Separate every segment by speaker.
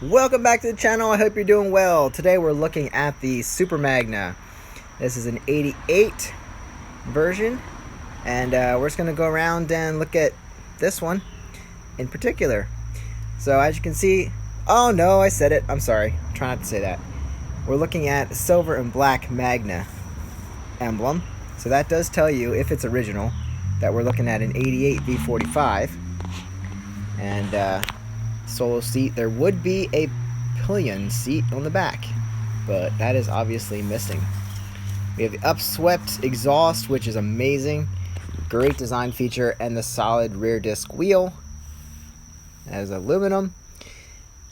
Speaker 1: Welcome back to the channel. I hope you're doing well. Today we're looking at the Super Magna. This is an 88 version, and we're just going to go around and look at this one in particular. So as you can see, oh no, I said it. I'm sorry. Try not to say that. We're looking at silver and black Magna emblem. So that does tell you, if it's original, that we're looking at an 88 V45. And solo seat. There would be a pillion seat on the back, but that is obviously missing. We have the upswept exhaust, which is amazing. Great design feature, and the solid rear disc wheel as aluminum.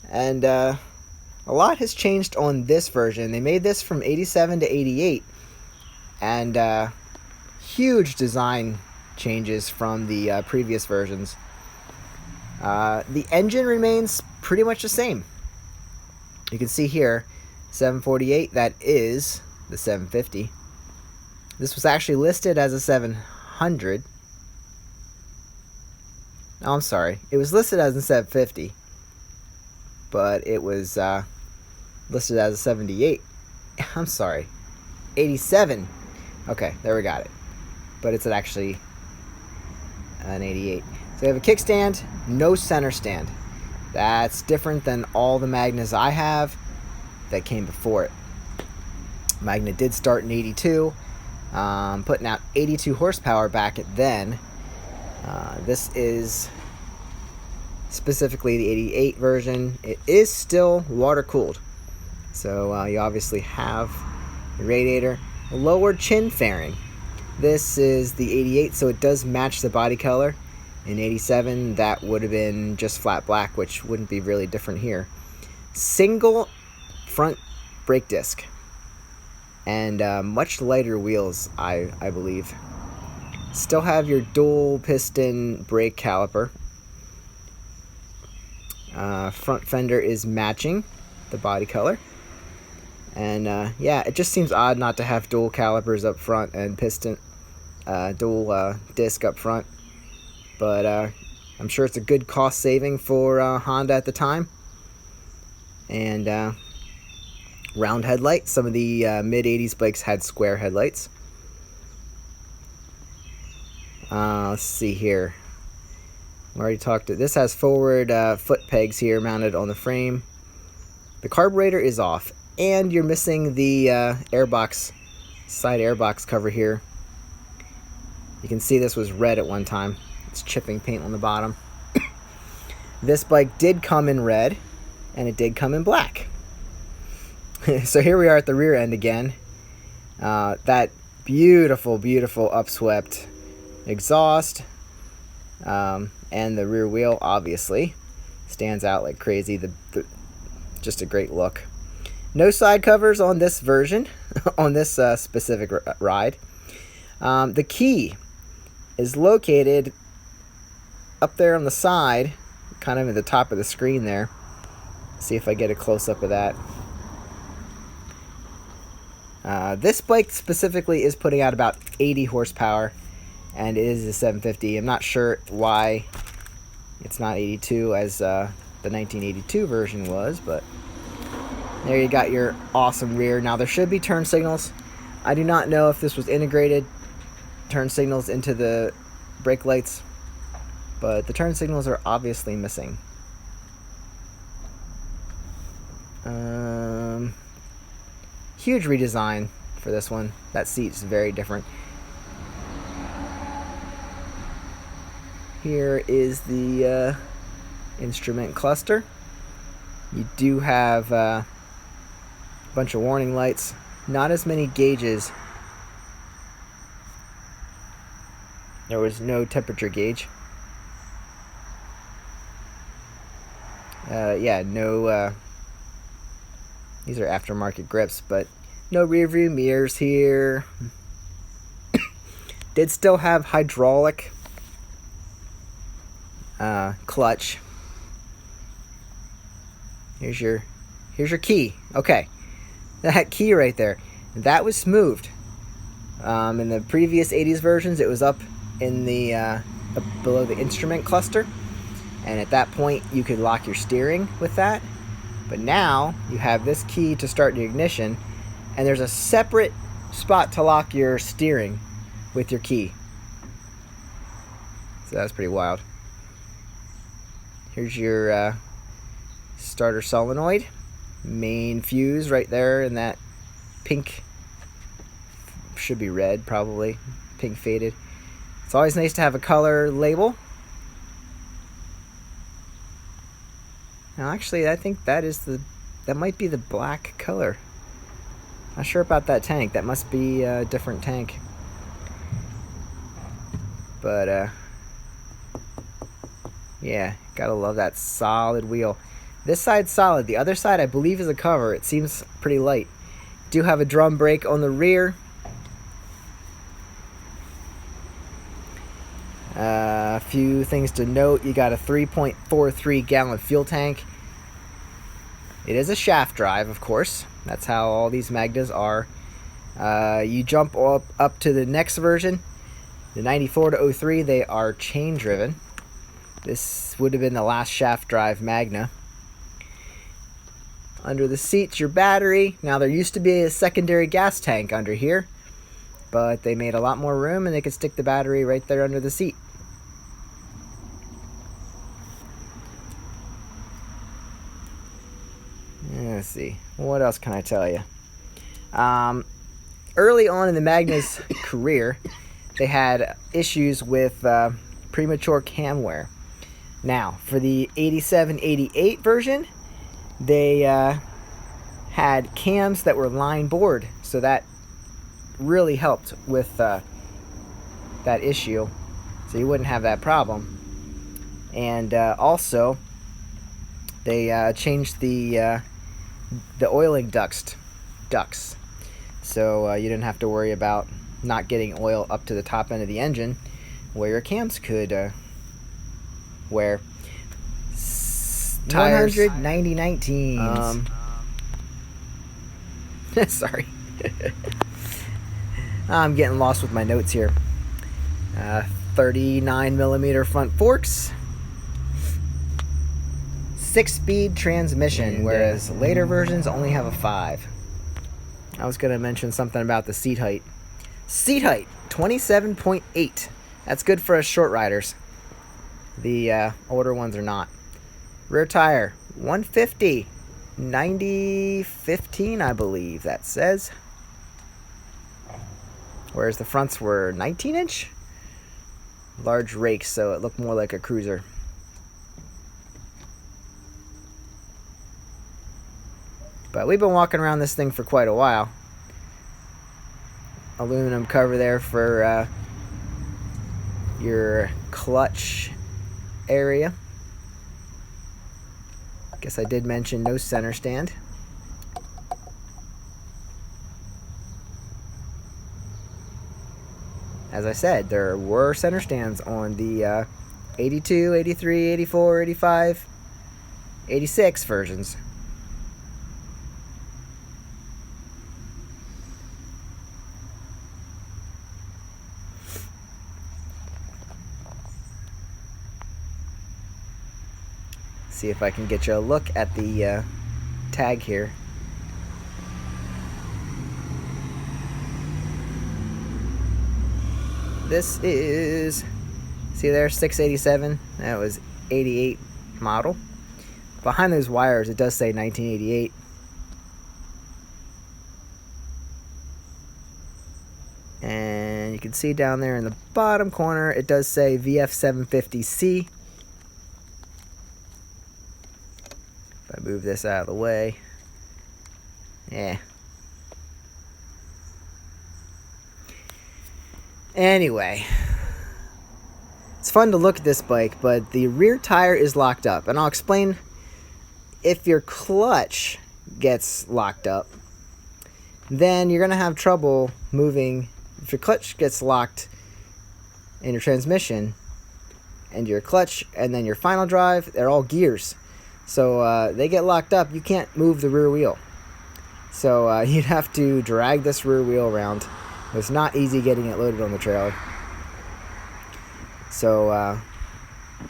Speaker 1: And a lot has changed on this version. They made this from 87 to 88, and huge design changes from the previous versions. The engine remains pretty much the same. You can see here, 748, that is the 750. This was actually listed as a 700. Oh, I'm sorry. It was listed as a 750, but it was listed as a 78. I'm sorry. 87. Okay, there we got it. But it's actually an 88. So we have a kickstand, no center stand. That's different than all the Magnas I have that came before it. Magna did start in 82, putting out 82 horsepower back then. This is specifically the 88 version. It is still water cooled. So you obviously have the radiator. Lowered chin fairing. This is the 88, so it does match the body color. In 87, that would have been just flat black, which wouldn't be really different here. Single front brake disc. And much lighter wheels, I believe. Still have your dual piston brake caliper. Front fender is matching the body color. And yeah, it just seems odd not to have dual calipers up front and piston, dual disc up front. But I'm sure it's a good cost saving for Honda at the time. And round headlight. Some of the mid-80s bikes had square headlights. Let's see here. We already talked to this. Has forward foot pegs here mounted on the frame. The carburetor is off, and you're missing the airbox, side airbox cover here. You can see this was red at one time. It's chipping paint on the bottom. This bike did come in red, and it did come in black. So here we are at the rear end again. That beautiful, beautiful upswept exhaust, and the rear wheel obviously stands out like crazy. Just a great look. No side covers on this version, on this specific ride. The key is located up there on the side, kind of at the top of the screen there. See if I get a close-up of that. This bike specifically is putting out about 80 horsepower, and it is a 750. I'm not sure why it's not 82 as the 1982 version was, but there you got your awesome rear. Now there should be turn signals. I do not know if this was integrated turn signals into the brake lights, but the turn signals are obviously missing. Huge redesign for this one. That seat's very different. Here is the instrument cluster. You do have a bunch of warning lights. Not as many gauges. There was no temperature gauge. Yeah, no, these are aftermarket grips, but no rear view mirrors here. Did still have hydraulic clutch. Here's your key. Okay, that key right there, that was smoothed. In the previous 80s versions, it was up in the up below the instrument cluster. And at that point, you could lock your steering with that. But now you have this key to start the ignition, and there's a separate spot to lock your steering with your key. So that's pretty wild. Here's your starter solenoid, main fuse right there in that pink, should be red probably, pink faded. It's always nice to have a color label. Now actually I think that might be the black color. Not sure about that tank. That must be a different tank. But yeah, gotta love that solid wheel. This side's solid. The other side I believe is a cover. It seems pretty light. Do have a drum brake on the rear. A few things to note. You got a 3.43 gallon fuel tank. It is a shaft drive, of course. That's how all these Magnas are. You jump up to the next version, the 94 to 03, they are chain driven. This would have been the last shaft drive Magna. Under the seats, your battery. Now there used to be a secondary gas tank under here, but they made a lot more room and they could stick the battery right there under the seat. Let's see, what else can I tell you? Early on in the Magna's career, they had issues with premature cam wear. Now, for the 87-88 version, they had cams that were line bored, so that really helped with that issue, so you wouldn't have that problem. And also, they changed the oiling ducts, so you didn't have to worry about not getting oil up to the top end of the engine where your cams could wear. Tires 190/19. Sorry. I'm getting lost with my notes here. 39mm front forks. 6-speed transmission, whereas later versions only have a 5. I was going to mention something about the seat height. Seat height, 27.8. That's good for us short riders. The older ones are not. Rear tire, 150. 90/15, I believe that says. Whereas the fronts were 19-inch. Large rakes, so it looked more like a cruiser. But we've been walking around this thing for quite a while. Aluminum cover there for your clutch area. Guess I did mention no center stand. As I said, there were center stands on the 82, 83, 84, 85, 86 versions. See if I can get you a look at the tag here. This is, see there, 687. That was 88 model. Behind those wires, it does say 1988. And you can see down there in the bottom corner, it does say VF750C. If I move this out of the way, yeah. Anyway, it's fun to look at this bike, but the rear tire is locked up, and I'll explain. If your clutch gets locked up, then you're gonna have trouble moving. If your clutch gets locked in your transmission, and your clutch, and then your final drive, they're all gears. So they get locked up, you can't move the rear wheel. So you'd have to drag this rear wheel around. It's not easy getting it loaded on the trailer. So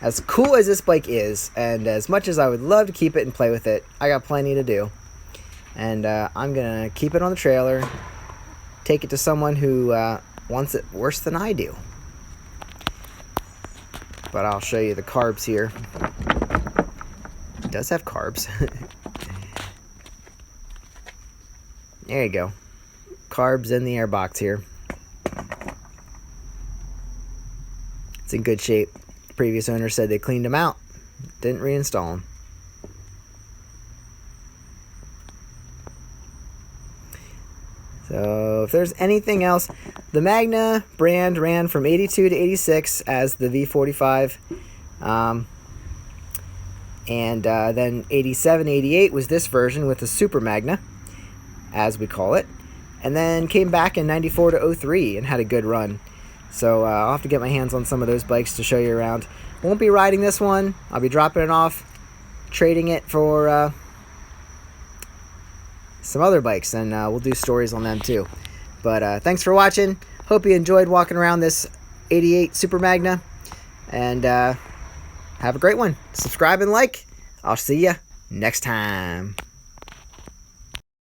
Speaker 1: as cool as this bike is, and as much as I would love to keep it and play with it, I got plenty to do. And I'm going to keep it on the trailer, take it to someone who wants it worse than I do. But I'll show you the carbs here. It does have carbs. There you go. Carbs in the airbox here. It's in good shape. The previous owner said they cleaned them out. Didn't reinstall them. So if there's anything else, the Magna brand ran from 82 to 86 as the V45. And then 87, 88 was this version with the Super Magna, as we call it. And then came back in 94 to 03 and had a good run. So I'll have to get my hands on some of those bikes to show you around. Won't be riding this one. I'll be dropping it off, trading it for some other bikes, and we'll do stories on them too. But thanks for watching. Hope you enjoyed walking around this 88 Super Magna, and have a great one. Subscribe and like. I'll see ya next time.